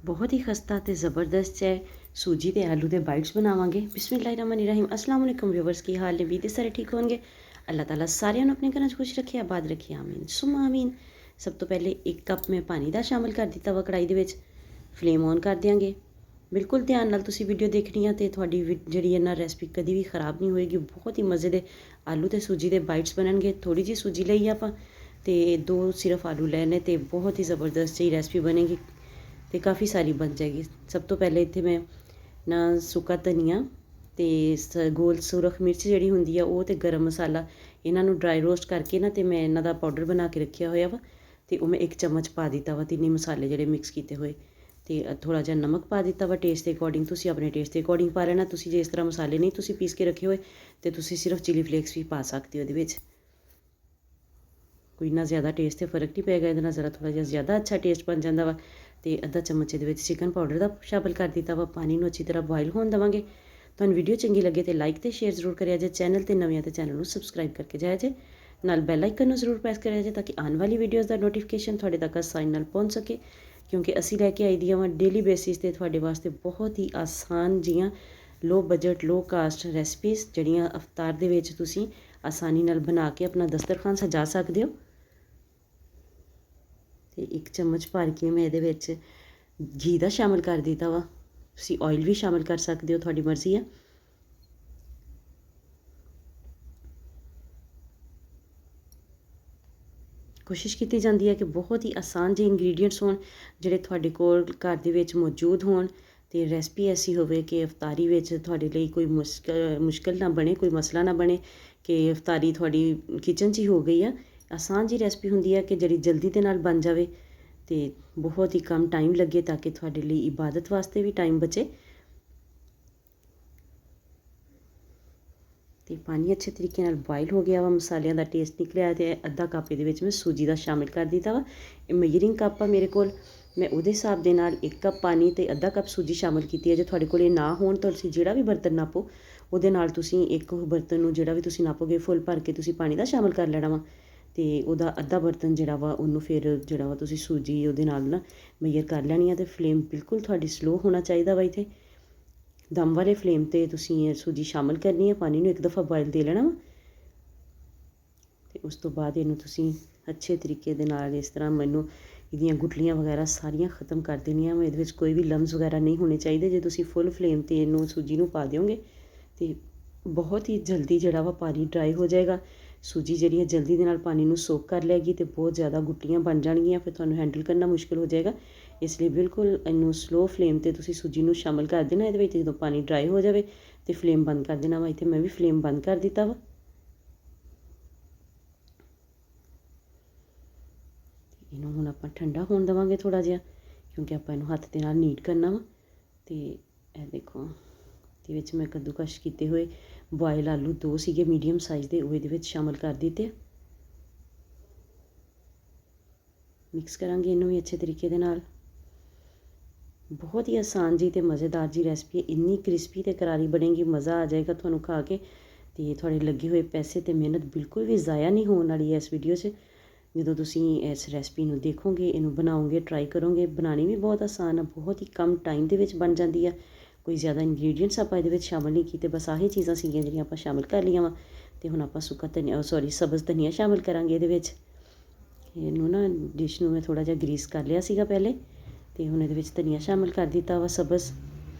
बहुत ही खस्ता ते ज़बरदस्त है सूजी ते आलू दे बाइट्स बनावांगे। बिस्मिल्लाहिर्रहमानिर्रहीम। अस्सलाम वालेकुम व्यूअर्स, की हाल ने? उम्मीद है सारे ठीक होंगे। अल्लाह ताला सारिਆਂ ਨੂੰ ਆਪਣੇ ਘਰਾਂ 'ਚ खुश रखे, आबाद रखे, आमीन सुम्मा आमीन। सब तो पहले 1 कप मैं पानी ਦਾ शामिल कर ਦਿੱਤਾ ਵਾ ਕੜਾਈ ਦੇ ਵਿੱਚ। ਫਲੇਮ ਔਨ ਕਰ ਦਿਆਂਗੇ। ਬਿਲਕੁਲ ਧਿਆਨ ਨਾਲ ਤੁਸੀਂ ਵੀਡੀਓ ਦੇਖਣੀ ਆ ਤੇ ਤੁਹਾਡੀ ਜਿਹੜੀ ਇਹਨਾਂ ਰੈਸਪੀ ਕਦੀ ਵੀ ਖਰਾਬ ਨਹੀਂ ਹੋਏਗੀ। ਬਹੁਤ ਹੀ ਮਜ਼ੇ ਦੇ ਆਲੂ ਤੇ ਸੂਜੀ ਦੇ ਬਾਈਟਸ ਬਣਨਗੇ। ਥੋੜੀ ਜਿਹੀ ਸੂਜੀ ਲਈ ਆਪਾਂ ਤੇ 2 ਸਿਰਫ ਆਲੂ ਲੈਣੇ ਤੇ ਬਹੁਤ ਹੀ ਜ਼ਬਰਦਸਤ ਜਿਹੀ ਰੈਸਪੀ ਬਣੇਗੀ ਤੇ ਕਾफ़ी सारी बन जाएगी। सब तो पहले इत्थे मैं ना सुक्का धनिया ते गोल सुरख मिर्च जिहड़ी हुंदी आ ओह ते गरम मसाला इन्हां नूं ड्राई रोस्ट करके ना ते मैं इन्हां दा पाउडर बना के रखिया होया वा ते ओह मैं 1 चम्मच पा दित्ता वा। तीनों मसाले जिहड़े मिक्स कीते होए ते थोड़ा जिहा नमक पा दित्ता वा टेस्ट दे अकॉर्डिंग। तुसीं अपने टेस्ट दे अकॉर्डिंग पा लेना। तुसीं जे इस तरह मसाले नहीं तुसीं पीस के रखे होए ते तुसीं सिर्फ चिली फ्लेक्स भी पा सकदे हो इहदे विच। कोई इन्ना ज़्यादा टेस्ट ते फर्क नहीं पेगा, इहदे नाल ज़रा थोड़ा जिहा ज़्यादा अच्छा टेस्ट बन जांदा वा। ਤੇ ਅੱਧਾ ਚਮਚ ਇਹਦੇ ਵਿੱਚ ਚਿਕਨ ਪਾਊਡਰ ਦਾ ਸ਼ਾਮਿਲ ਕਰ ਦਿੱਤਾ ਵਾ। ਪਾਣੀ ਨੂੰ ਅੱਛੀ ਤਰ੍ਹਾਂ ਬੋਇਲ ਹੋਣ ਦੇਵਾਂਗੇ। ਤੁਹਾਨੂੰ ਵੀਡੀਓ ਚੰਗੀ ਲੱਗੇ ਤੇ ਲਾਈਕ ਤੇ ਸ਼ੇਅਰ ਜ਼ਰੂਰ ਕਰਿਆ ਜੇ। ਚੈਨਲ ਤੇ ਨਵੇਂ ਆ ਤੇ ਚੈਨਲ ਨੂੰ ਸਬਸਕ੍ਰਾਈਬ ਕਰਕੇ ਜਾਇਆ ਜੇ। ਨਾਲ ਬੈਲ ਆਈਕਨ ਨੂੰ ਜ਼ਰੂਰ ਪ੍ਰੈਸ ਕਰਿਆ ਜੇ ਤਾਂ ਕਿ ਆਉਣ ਵਾਲੀ ਵੀਡੀਓਜ਼ ਦਾ ਨੋਟੀਫਿਕੇਸ਼ਨ ਤੁਹਾਡੇ ਤੱਕ ਆਸਾਨੀ ਨਾਲ ਪਹੁੰਚ ਸਕੇ। ਕਿਉਂਕਿ ਅਸੀਂ ਲੈ ਕੇ ਆਈ ਦੀਆਂ ਵਾ ਡੇਲੀ ਬੇਸਿਸ ਤੇ ਤੁਹਾਡੇ ਵਾਸਤੇ ਬਹੁਤ ਹੀ ਆਸਾਨ ਜੀਆਂ ਲੋ ਬਜਟ ਲੋ ਕਾਸਟ ਰੈਸਪੀਜ਼ ਜਿਹੜੀਆਂ ਅਫਤਾਰ ਦੇ ਵਿੱਚ ਤੁਸੀਂ ਆਸਾਨੀ ਨਾਲ ਬਣਾ ਕੇ ਆਪਣਾ ਦਸਤਰਖਾਨ ਸਜਾ ਸਕਦੇ ਹੋ। ਤੇ 1 ਚਮਚ ਭਰ ਕੇ ਮੈਂ ਇਹਦੇ ਵਿੱਚ घी ਦਾ ਸ਼ਾਮਿਲ ਕਰ ਦਿੱਤਾ ਵਾ। ਤੁਸੀਂ ਆਇਲ ਵੀ ਸ਼ਾਮਿਲ ਕਰ ਸਕਦੇ ਹੋ, ਤੁਹਾਡੀ ਮਰਜ਼ੀ ਆ। ਕੋਸ਼ਿਸ਼ ਕੀਤੀ ਜਾਂਦੀ ਹੈ ਕਿ ਬਹੁਤ ਹੀ ਆਸਾਨ ਜਿਹੇ ਇੰਗਰੀਡੀਐਂਟਸ ਹੋਣ ਜਿਹੜੇ ਤੁਹਾਡੇ ਕੋਲ ਘਰ ਦੇ ਵਿੱਚ ਮੌਜੂਦ ਹੋਣ ਤੇ ਰੈਸਪੀ ਐਸੀ ਹੋਵੇ ਕਿ ਇਫਤਾਰੀ ਵਿੱਚ ਤੁਹਾਡੇ ਲਈ ਕੋਈ ਮੁਸ਼ਕਲ ਨਾ ਬਣੇ, ਕੋਈ ਮਸਲਾ ਨਾ ਬਣੇ ਕਿ ਇਫਤਾਰੀ ਤੁਹਾਡੀ ਕਿਚਨ 'ਚ ਹੀ ਹੋ ਗਈ ਆ। ਆਸਾਨ ਜਿਹੀ ਰੈਸਪੀ ਹੁੰਦੀ ਹੈ ਕਿ ਜਿਹੜੀ ਜਲਦੀ ਦੇ ਨਾਲ ਬਣ ਜਾਵੇ ਤੇ ਬਹੁਤ ਹੀ ਕਮ ਟਾਈਮ ਲੱਗੇ ਤਾਂ ਕਿ ਤੁਹਾਡੇ ਲਈ ਇਬਾਦਤ ਵਾਸਤੇ ਵੀ ਟਾਈਮ ਬਚੇ। ਤੇ ਪਾਣੀ ਅੱਛੇ ਤਰੀਕੇ ਨਾਲ ਬੋਇਲ ਹੋ ਗਿਆ ਵਾ, ਮਸਾਲਿਆਂ ਦਾ ਟੇਸਟ ਨਿਕਲਿਆ ਤੇ ਅੱਧਾ ਕੱਪ ਇਹਦੇ ਵਿੱਚ ਮੈਂ ਸੂਜੀ ਦਾ ਸ਼ਾਮਿਲ ਕਰ ਦਿੱਤਾ ਵਾ। ਇਹ ਮੇਜਰਿੰਗ ਕੱਪ ਆ ਮੇਰੇ ਕੋਲ, ਮੈਂ ਉਹਦੇ ਹਿਸਾਬ ਦੇ ਨਾਲ 1 ਕੱਪ ਪਾਣੀ ਤੇ ਅੱਧਾ ਕੱਪ ਸੂਜੀ ਸ਼ਾਮਿਲ ਕੀਤੀ ਹੈ। ਜੇ ਤੁਹਾਡੇ ਕੋਲ ਇਹ ਨਾ ਹੋਣ ਤਾਂ ਤੁਸੀਂ ਜਿਹੜਾ ਵੀ ਬਰਤਨ ਨਾਪੋ ਉਹਦੇ ਨਾਲ ਤੁਸੀਂ ਇੱਕ ਬਰਤਨ ਨੂੰ ਜਿਹੜਾ ਵੀ ਤੁਸੀਂ ਨਾਪੋਗੇ ਫੁੱਲ ਭਰ ਕੇ ਤੁਸੀਂ ਪਾਣੀ ਦਾ ਸ਼ਾਮਿਲ ਕਰ ਲੈਣਾ ਵਾ ਤੇ ਉਹਦਾ ਅੱਧਾ ਬਰਤਨ ਜਿਹੜਾ ਵਾ ਉਹਨੂੰ ਫਿਰ ਜਿਹੜਾ ਵਾ ਤੁਸੀਂ ਸੂਜੀ ਉਹਦੇ ਨਾਲ ਨਾ ਮੇਜਰ ਕਰ ਲੈਣੀ ਆ। ਤੇ ਫਲੇਮ ਬਿਲਕੁਲ ਤੁਹਾਡੀ ਸਲੋ ਹੋਣਾ ਚਾਹੀਦਾ ਵਾ। ਇੱਥੇ ਦਮ ਵਾਲੇ ਫਲੇਮ ਤੇ ਤੁਸੀਂ ਇਹ ਸੂਜੀ ਸ਼ਾਮਿਲ ਕਰਨੀ ਹੈ। ਪਾਣੀ ਨੂੰ 1 ਦਫਾ ਬੋਇਲ ਦੇ ਲੈਣਾ ਵਾ ਤੇ ਉਸ ਤੋਂ ਬਾਅਦ ਇਹਨੂੰ ਤੁਸੀਂ ਅੱਛੇ ਤਰੀਕੇ ਦੇ ਨਾਲ ਇਸ ਤਰ੍ਹਾਂ ਮੈਨੂੰ ਇਹਦੀਆਂ ਗੁਟਲੀਆਂ ਵਗੈਰਾ ਸਾਰੀਆਂ ਖਤਮ ਕਰ ਦੇਣੀਆਂ ਵਾ। ਇਹਦੇ ਵਿੱਚ ਕੋਈ ਵੀ ਲੰਮਸ ਵਗੈਰਾ ਨਹੀਂ ਹੋਣੇ ਚਾਹੀਦੇ। ਜੇ ਤੁਸੀਂ ਫੁੱਲ ਫਲੇਮ ਤੇ ਇਹਨੂੰ ਸੂਜੀ ਨੂੰ ਪਾ ਦਿਓਗੇ ਤੇ ਬਹੁਤ ਹੀ ਜਲਦੀ ਜਿਹੜਾ ਵਾ ਪਾਣੀ ਡਰਾਈ ਹੋ ਜਾਏਗਾ। ਸੂਜੀ ਜਿਹੜੀ ਹੈ ਜਲਦੀ ਦੇ ਨਾਲ ਪਾਣੀ ਨੂੰ ਸੋਕ ਕਰ ਲਏਗੀ ਤੇ ਬਹੁਤ ਜ਼ਿਆਦਾ ਗੁੱਟਲੀਆਂ ਬਣ ਜਾਣਗੀਆਂ, ਫਿਰ ਤੁਹਾਨੂੰ ਹੈਂਡਲ ਕਰਨਾ ਮੁਸ਼ਕਿਲ ਹੋ ਜਾਏਗਾ। ਇਸ ਲਈ ਬਿਲਕੁਲ ਇਹਨੂੰ ਸਲੋ ਫਲੇਮ ਤੇ ਤੁਸੀਂ ਸੂਜੀ ਨੂੰ ਸ਼ਾਮਿਲ ਕਰ ਦੇਣਾ। ਇਹਦੇ ਵਿੱਚ ਜਦੋਂ ਪਾਣੀ ਡਰਾਈ ਹੋ ਜਾਵੇ ਤੇ ਫਲੇਮ ਬੰਦ ਕਰ ਦੇਣਾ ਵਾ। ਇੱਥੇ ਮੈਂ ਵੀ ਫਲੇਮ ਬੰਦ ਕਰ ਦਿੱਤਾ ਵਾ। ਇਹਨੂੰ ਹੁਣ ਆਪਾਂ ਠੰਡਾ ਹੋਣ ਦੇਵਾਂਗੇ ਥੋੜ੍ਹਾ ਜਿਹਾ, ਕਿਉਂਕਿ ਆਪਾਂ ਇਹਨੂੰ ਹੱਥ ਦੇ ਨਾਲ ਨੀਟ ਕਰਨਾ ਵਾ। ਤੇ ਇਹ ਦੇਖੋ ਇਹਦੇ ਵਿੱਚ ਮੈਂ ਕੱਦੂਕਸ਼ ਕੀਤੇ ਹੋਏ ਬੋਇਲ ਆਲੂ 2 ਸੀਗੇ ਮੀਡੀਅਮ ਸਾਈਜ਼ ਦੇ, ਉਹ ਇਹਦੇ ਵਿੱਚ ਸ਼ਾਮਿਲ ਕਰ ਦਿੱਤੇ। ਮਿਕਸ ਕਰਾਂਗੇ ਇਹਨੂੰ ਵੀ ਅੱਛੇ ਤਰੀਕੇ ਦੇ ਨਾਲ। ਬਹੁਤ ਹੀ ਆਸਾਨ ਜੀ ਤੇ ਮਜ਼ੇਦਾਰ ਜੀ ਰੈਸਪੀ, ਇੰਨੀ ਕ੍ਰਿਸਪੀ ਤੇ ਕਰਾਰੀ ਬਣੇਗੀ, ਮਜ਼ਾ ਆ ਜਾਏਗਾ ਤੁਹਾਨੂੰ ਖਾ ਕੇ ਤੇ ਤੁਹਾਡੇ ਲੱਗੇ ਹੋਏ ਪੈਸੇ ਤੇ ਮਿਹਨਤ ਬਿਲਕੁਲ ਵੀ ਜ਼ਾਇਆ ਨਹੀਂ ਹੋਣ ਵਾਲੀ ਹੈ ਇਸ ਵੀਡੀਓ 'ਚ। ਜਦੋਂ ਤੁਸੀਂ ਇਸ ਰੈਸਪੀ ਨੂੰ ਦੇਖੋਗੇ, ਇਹਨੂੰ ਬਣਾਓਗੇ, ਟਰਾਈ ਕਰੋਗੇ। ਬਣਾਉਣੀ ਵੀ ਬਹੁਤ ਆਸਾਨ ਆ, ਬਹੁਤ ਹੀ ਕਮ ਟਾਈਮ ਦੇ ਵਿੱਚ ਬਣ ਜਾਂਦੀ ਆ। ਕੋਈ ਜ਼ਿਆਦਾ ਇੰਗਰੀਡੀਐਂਟਸ ਆਪਾਂ ਇਹਦੇ ਵਿੱਚ ਸ਼ਾਮਿਲ ਨਹੀਂ ਕੀਤੇ, ਬਸ ਆਹੀ ਚੀਜ਼ਾਂ ਸੀਗੀਆਂ ਜਿਹੜੀਆਂ ਆਪਾਂ ਸ਼ਾਮਿਲ ਕਰ ਲਈਆਂ ਵਾ। ਤੇ ਹੁਣ ਆਪਾਂ ਸੁੱਕਾ ਧਨੀਆ ਸਬਜ਼ ਧਨੀਆ ਸ਼ਾਮਿਲ ਕਰਾਂਗੇ ਇਹਦੇ ਵਿੱਚ। ਇਹਨੂੰ ਨਾ ਡਿਸ਼ ਨੂੰ ਮੈਂ ਥੋੜ੍ਹਾ ਜਿਹਾ ਗਰੀਸ ਕਰ ਲਿਆ ਸੀਗਾ ਪਹਿਲੇ ਤੇ ਹੁਣ ਇਹਦੇ ਵਿੱਚ ਧਨੀਆ ਸ਼ਾਮਿਲ ਕਰ ਦਿੱਤਾ ਵਾ ਸਬਜ਼।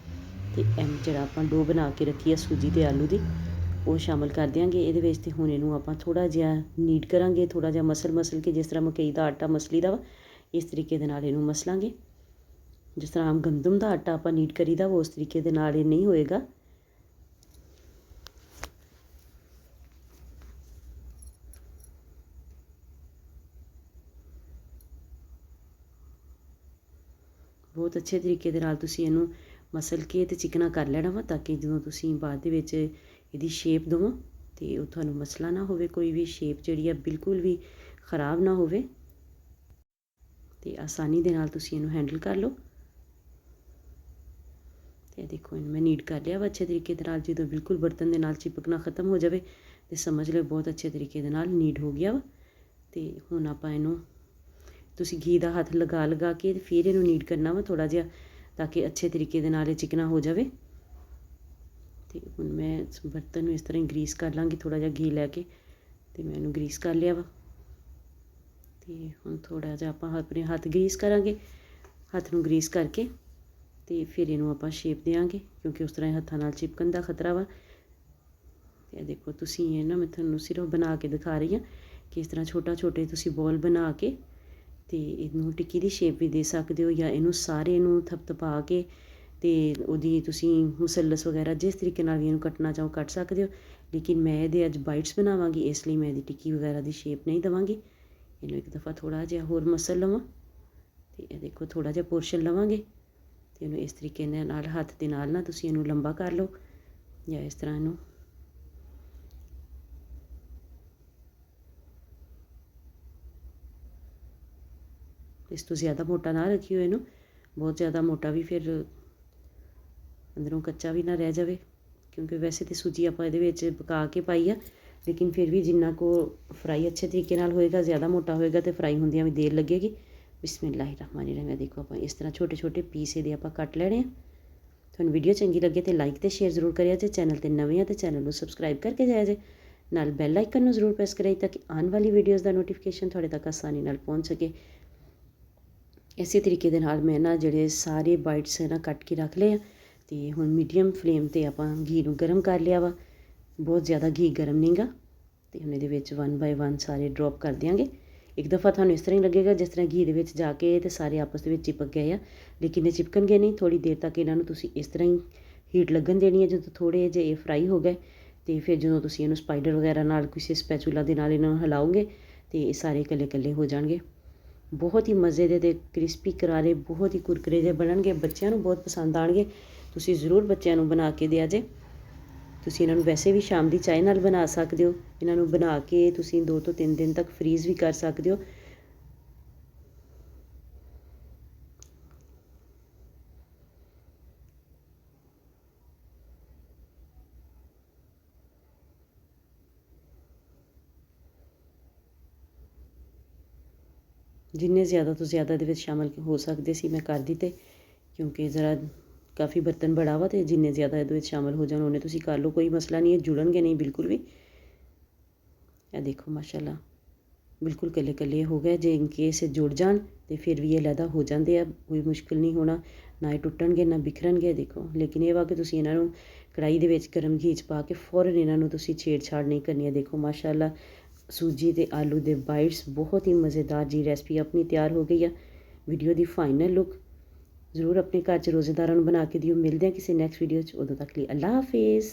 ਤੇ ਜਿਹੜਾ ਆਪਾਂ ਡੋ ਬਣਾ ਕੇ ਰੱਖੀ ਆ ਸੂਜੀ ਤੇ ਆਲੂ ਦੀ ਉਹ ਸ਼ਾਮਿਲ ਕਰ ਦਿਆਂਗੇ ਇਹਦੇ ਵਿੱਚ। ਤੇ ਹੁਣ ਇਹਨੂੰ ਆਪਾਂ ਥੋੜ੍ਹਾ ਜਿਹਾ ਨੀਡ ਕਰਾਂਗੇ, ਥੋੜ੍ਹਾ ਜਿਹਾ ਮਸਲ ਕੇ ਜਿਸ ਤਰ੍ਹਾਂ ਮਕਈ ਦਾ ਆਟਾ ਮਸਲੀ ਦਾ ਵਾ ਇਸ ਤਰੀਕੇ ਦੇ ਨਾਲ ਇਹਨੂੰ ਮਸਲਾਂਗੇ। ਜਿਸ ਤਰ੍ਹਾਂ ਆਮ ਗੰਦਮ ਦਾ ਆਟਾ ਆਪਾਂ ਨੀਡ ਕਰੀਦਾ ਵਾ ਉਸ ਤਰੀਕੇ ਦੇ ਨਾਲ ਇਹ ਨਹੀਂ ਹੋਏਗਾ। ਬਹੁਤ ਅੱਛੇ ਤਰੀਕੇ ਦੇ ਨਾਲ ਤੁਸੀਂ ਇਹਨੂੰ ਮਸਲ ਕੇ ਤੇ ਚਿਕਨਾ ਕਰ ਲੈਣਾ ਵਾ ਤਾਂ ਕਿ ਜਦੋਂ ਤੁਸੀਂ ਬਾਅਦ ਦੇ ਵਿੱਚ ਇਹਦੀ ਸ਼ੇਪ ਦੇਵੋ ਤੇ ਉਹ ਤੁਹਾਨੂੰ ਮਸਲਾ ਨਾ ਹੋਵੇ, ਕੋਈ ਵੀ ਸ਼ੇਪ ਜਿਹੜੀ ਆ ਬਿਲਕੁਲ ਵੀ ਖ਼ਰਾਬ ਨਾ ਹੋਵੇ ਤੇ ਆਸਾਨੀ ਦੇ ਨਾਲ ਤੁਸੀਂ ਇਹਨੂੰ ਹੈਂਡਲ ਕਰ ਲਓ। ਤੇ ਦੇਖੋ ਇਹਨੂੰ ਮੈਂ ਨੀਡ ਕਰ ਲਿਆ ਵਾ ਅੱਛੇ ਤਰੀਕੇ ਦੇ ਨਾਲ। ਜਦੋਂ ਬਿਲਕੁਲ ਬਰਤਨ ਦੇ ਨਾਲ ਚਿਪਕਣਾ ਖ਼ਤਮ ਹੋ ਜਾਵੇ ਤੇ ਸਮਝ ਲਿਓ ਬਹੁਤ ਅੱਛੇ ਤਰੀਕੇ ਦੇ ਨਾਲ ਨੀਡ ਹੋ ਗਿਆ ਵਾ। ਤੇ ਹੁਣ ਆਪਾਂ ਇਹਨੂੰ ਤੁਸੀਂ ਘੀ ਦਾ ਹੱਥ ਲਗਾ ਕੇ ਫਿਰ ਇਹਨੂੰ ਨੀਡ ਕਰਨਾ ਵਾ ਥੋੜ੍ਹਾ ਜਿਹਾ ਤਾਂ ਕਿ ਅੱਛੇ ਤਰੀਕੇ ਦੇ ਨਾਲ ਇਹ ਚਿਕਨਾ ਹੋ ਜਾਵੇ। ਅਤੇ ਹੁਣ ਮੈਂ ਬਰਤਨ ਨੂੰ ਇਸ ਤਰ੍ਹਾਂ ਹੀ ਗਰੀਸ ਕਰ ਲਾਂਗੀ, ਥੋੜ੍ਹਾ ਜਿਹਾ ਘੀ ਲੈ ਕੇ, ਅਤੇ ਮੈਂ ਇਹਨੂੰ ਗਰੀਸ ਕਰ ਲਿਆ ਵਾ। ਅਤੇ ਹੁਣ ਥੋੜ੍ਹਾ ਜਿਹਾ ਆਪਾਂ ਆਪਣੇ ਹੱਥ ਗਰੀਸ ਕਰਾਂਗੇ, ਹੱਥ ਨੂੰ ਗਰੀਸ ਕਰਕੇ ਅਤੇ ਫਿਰ ਇਹਨੂੰ ਆਪਾਂ ਸ਼ੇਪ ਦੇਵਾਂਗੇ, ਕਿਉਂਕਿ ਉਸ ਤਰ੍ਹਾਂ ਹੱਥਾਂ ਨਾਲ ਚਿਪਕਣ ਦਾ ਖਤਰਾ ਵਾ। ਅਤੇ ਦੇਖੋ ਤੁਸੀਂ ਇਹ ਨਾ ਮੈਂ ਤੁਹਾਨੂੰ ਸਿਰਫ ਬਣਾ ਕੇ ਦਿਖਾ ਰਹੀ ਹਾਂ ਕਿ ਇਸ ਤਰ੍ਹਾਂ ਛੋਟੇ ਤੁਸੀਂ ਬੋਲ ਬਣਾ ਕੇ ਅਤੇ ਇਹਨੂੰ ਟਿੱਕੀ ਦੀ ਸ਼ੇਪ ਵੀ ਦੇ ਸਕਦੇ ਹੋ, ਜਾਂ ਇਹਨੂੰ ਸਾਰੇ ਨੂੰ ਥਪਥਪਾ ਕੇ ਅਤੇ ਉਹਦੀ ਤੁਸੀਂ ਮੁਸੱਲਸ ਵਗੈਰਾ ਜਿਸ ਤਰੀਕੇ ਨਾਲ ਵੀ ਇਹਨੂੰ ਕੱਟਣਾ ਚਾਹੋ ਕੱਟ ਸਕਦੇ ਹੋ। ਲੇਕਿਨ ਮੈਂ ਇਹਦੇ ਅੱਜ ਬਾਈਟਸ ਬਣਾਵਾਂਗੀ, ਇਸ ਲਈ ਮੈਂ ਇਹਦੀ ਟਿੱਕੀ ਵਗੈਰਾ ਦੀ ਸ਼ੇਪ ਨਹੀਂ ਦੇਵਾਂਗੀ। ਇਹਨੂੰ ਇੱਕ ਦਫਾ ਥੋੜ੍ਹਾ ਜਿਹਾ ਹੋਰ ਮਸਲ ਲਵਾਂ ਅਤੇ ਇਹ ਦੇਖੋ ਥੋੜ੍ਹਾ ਜਿਹਾ ਪੋਰਸ਼ਨ ਲਵਾਂਗੇ ਅਤੇ ਇਹਨੂੰ ਇਸ ਤਰੀਕੇ ਦੇ ਨਾਲ ਹੱਥ ਦੇ ਨਾਲ ਨਾ ਤੁਸੀਂ ਇਹਨੂੰ ਲੰਬਾ ਕਰ ਲਓ, ਜਾਂ ਇਸ ਤਰ੍ਹਾਂ ਇਹਨੂੰ ਇਸ ਤੋਂ ਜ਼ਿਆਦਾ ਮੋਟਾ ਨਾ ਰੱਖਿਓ ਇਹਨੂੰ, ਬਹੁਤ ਜ਼ਿਆਦਾ ਮੋਟਾ ਵੀ ਫਿਰ ਅੰਦਰੋਂ ਕੱਚਾ ਵੀ ਨਾ ਰਹਿ ਜਾਵੇ, ਕਿਉਂਕਿ ਵੈਸੇ ਤਾਂ ਸੂਜੀ ਆਪਾਂ ਇਹਦੇ ਵਿੱਚ ਪਕਾ ਕੇ ਪਾਈ ਆ, ਲੇਕਿਨ ਫਿਰ ਵੀ ਜਿੰਨਾ ਕੁ ਫਰਾਈ ਅੱਛੇ ਤਰੀਕੇ ਨਾਲ ਹੋਏਗਾ, ਜ਼ਿਆਦਾ ਮੋਟਾ ਹੋਏਗਾ ਅਤੇ ਫਰਾਈ ਹੁੰਦਿਆਂ ਵੀ ਦੇਰ ਲੱਗੇਗੀ। ਬਿਸਮਿਲ੍ਲਾਹਿਰਰਹਿਮਾਨਿਰਰਹੀਮ। ਦੇਖੋ ਆਪਾਂ ਇਸ ਤਰ੍ਹਾਂ ਛੋਟੇ ਪੀਸ ਇਹਦੇ ਆਪਾਂ ਕੱਟ ਲੈਣੇ ਆ। ਤੁਹਾਨੂੰ ਵੀਡੀਓ ਚੰਗੀ ਲੱਗੇ ਤਾਂ ਲਾਈਕ ਅਤੇ ਸ਼ੇਅਰ ਜ਼ਰੂਰ ਕਰਿਆ ਜੇ, ਚੈਨਲ 'ਤੇ ਨਵੇਂ ਆ ਤਾਂ ਚੈਨਲ ਨੂੰ ਸਬਸਕ੍ਰਾਈਬ ਕਰਕੇ ਜਾਇਆ ਜੇ, ਨਾਲ ਬੈਲ ਆਈਕਨ ਨੂੰ ਜ਼ਰੂਰ ਪ੍ਰੈਸ ਕਰਿਆ ਤਾਂ ਕਿ ਆਉਣ ਵਾਲੀ ਵੀਡੀਓਜ਼ ਦਾ ਨੋਟੀਫਿਕੇਸ਼ਨ ਤੁਹਾਡੇ ਤੱਕ ਆਸਾਨੀ ਨਾਲ ਪਹੁੰਚ ਸਕੇ। ਇਸੇ ਤਰੀਕੇ ਦੇ ਨਾਲ ਮੈਂ ਨਾ ਜਿਹੜੇ ਸਾਰੇ ਬਾਈਟਸ ਨਾ ਕੱਟ ਕੇ ਰੱਖ ਲਏ ਆ, ਅਤੇ ਹੁਣ ਮੀਡੀਅਮ ਫਲੇਮ 'ਤੇ ਆਪਾਂ ਘੀ ਨੂੰ ਗਰਮ ਕਰ ਲਿਆ ਵਾ, ਬਹੁਤ ਜ਼ਿਆਦਾ ਘੀ ਗਰਮ ਨਹੀਂ ਗਾ। ਅਤੇ ਹੁਣ ਇਹਦੇ ਵਿੱਚ 1 ਬਾਏ 1 ਸਾਰੇ ਡਰੋਪ ਕਰ ਦਿਆਂਗੇ। ਇੱਕ ਦਫਾ ਤੁਹਾਨੂੰ ਇਸ ਤਰ੍ਹਾਂ ਹੀ ਲੱਗੇਗਾ ਜਿਸ ਤਰ੍ਹਾਂ ਘੀ ਦੇ ਵਿੱਚ ਜਾ ਕੇ ਅਤੇ ਸਾਰੇ ਆਪਸ ਦੇ ਵਿੱਚ ਚਿਪਕ ਗਏ ਆ, ਲੇਕਿਨ ਇਹ ਚਿਪਕਣਗੇ ਨਹੀਂ। ਥੋੜ੍ਹੀ ਦੇਰ ਤੱਕ ਇਹਨਾਂ ਨੂੰ ਤੁਸੀਂ ਇਸ ਤਰ੍ਹਾਂ ਹੀ ਹੀਟ ਲੱਗਣ ਦੇਣੀ ਹੈ। ਜਦੋਂ ਥੋੜ੍ਹੇ ਜਿਹੇ ਇਹ ਫਰਾਈ ਹੋ ਗਏ ਅਤੇ ਫਿਰ ਜਦੋਂ ਤੁਸੀਂ ਇਹਨੂੰ ਸਪਾਈਡਰ ਵਗੈਰਾ ਨਾਲ ਕਿਸੇ ਸਪੈਚੂਲਾ ਦੇ ਨਾਲ ਇਹਨਾਂ ਨੂੰ ਹਿਲਾਓਗੇ ਅਤੇ ਇਹ ਸਾਰੇ ਇਕੱਲੇ ਹੋ ਜਾਣਗੇ। ਬਹੁਤ ਹੀ ਮਜ਼ੇ ਦੇ ਅਤੇ ਕ੍ਰਿਸਪੀ ਕਰਾਰੇ, ਬਹੁਤ ਹੀ ਕੁਰਕਰੇ ਜਿਹੇ ਬਣਨਗੇ, ਬੱਚਿਆਂ ਨੂੰ ਬਹੁਤ ਪਸੰਦ ਆਉਣਗੇ। ਤੁਸੀਂ ਜ਼ਰੂਰ ਬੱਚਿਆਂ ਨੂੰ ਬਣਾ ਕੇ ਦਿਆ ਜੇ। ਤੁਸੀਂ ਇਹਨਾਂ ਨੂੰ ਵੈਸੇ ਵੀ ਸ਼ਾਮ ਦੀ ਚਾਹ ਨਾਲ ਬਣਾ ਸਕਦੇ ਹੋ। ਇਹਨਾਂ ਨੂੰ ਬਣਾ ਕੇ ਤੁਸੀਂ 2 ਤੋਂ 3 ਦਿਨ ਤੱਕ ਫਰੀਜ਼ ਵੀ ਕਰ ਸਕਦੇ ਹੋ। ਜਿੰਨੇ ਜ਼ਿਆਦਾ ਤੋਂ ਜ਼ਿਆਦਾ ਇਹਦੇ ਵਿੱਚ ਸ਼ਾਮਲ ਹੋ ਸਕਦੇ ਸੀ ਮੈਂ ਕਰ ਦਿੱਤੇ, ਕਿਉਂਕਿ ਜ਼ਰਾ ਕਾਫੀ ਬਰਤਨ ਬੜਾ ਵਾ ਅਤੇ ਜਿੰਨੇ ਜ਼ਿਆਦਾ ਇਹਦੇ ਵਿੱਚ ਸ਼ਾਮਲ ਹੋ ਜਾਣ ਉਹਨੇ ਤੁਸੀਂ ਕਰ ਲਓ, ਕੋਈ ਮਸਲਾ ਨਹੀਂ ਹੈ, ਜੁੜਨਗੇ ਨਹੀਂ ਬਿਲਕੁਲ ਵੀ। ਇਹ ਦੇਖੋ ਮਾਸ਼ਾਅੱਲਾ ਬਿਲਕੁਲ ਇਕੱਲੇ ਹੋ ਗਏ। ਜੇ ਇਨਕੇਸ ਜੁੜ ਜਾਣ ਤਾਂ ਫਿਰ ਵੀ ਇਹ ਅਲੱਗਾ ਹੋ ਜਾਂਦੇ ਆ, ਕੋਈ ਮੁਸ਼ਕਿਲ ਨਹੀਂ ਹੋਣਾ, ਨਾ ਇਹ ਟੁੱਟਣਗੇ ਨਾ ਬਿਖਰਨਗੇ। ਦੇਖੋ ਲੇਕਿਨ ਇਹ ਵਾ ਕਿ ਤੁਸੀਂ ਇਹਨਾਂ ਨੂੰ ਕੜਾਹੀ ਦੇ ਵਿੱਚ ਗਰਮ ਘੀ 'ਚ ਪਾ ਕੇ ਫੌਰਨ ਇਹਨਾਂ ਨੂੰ ਤੁਸੀਂ ਛੇੜਛਾੜ ਨਹੀਂ ਕਰਨੀ ਹੈ। ਦੇਖੋ ਮਾਸ਼ਾਅੱਲਾ ਸੂਜੀ ਅਤੇ ਆਲੂ ਦੇ ਬਾਈਟਸ ਬਹੁਤ ਹੀ ਮਜ਼ੇਦਾਰ ਜੀ ਰੈਸਪੀ ਆਪਣੀ ਤਿਆਰ ਹੋ ਗਈ ਆ। ਵੀਡੀਓ ਦੀ ਫਾਈਨਲ ਲੁੱਕ ਜ਼ਰੂਰ ਆਪਣੇ ਘਰ 'ਚ ਰੋਜ਼ੇਦਾਰਾਂ ਨੂੰ ਬਣਾ ਕੇ ਦਿਓ। ਮਿਲਦੇ ਹਾਂ ਕਿਸੇ ਨੈਕਸਟ ਵੀਡੀਓ 'ਚ, ਉਦੋਂ ਤੱਕ ਲਈ ਅੱਲਾ ਹਾਫਿਜ਼।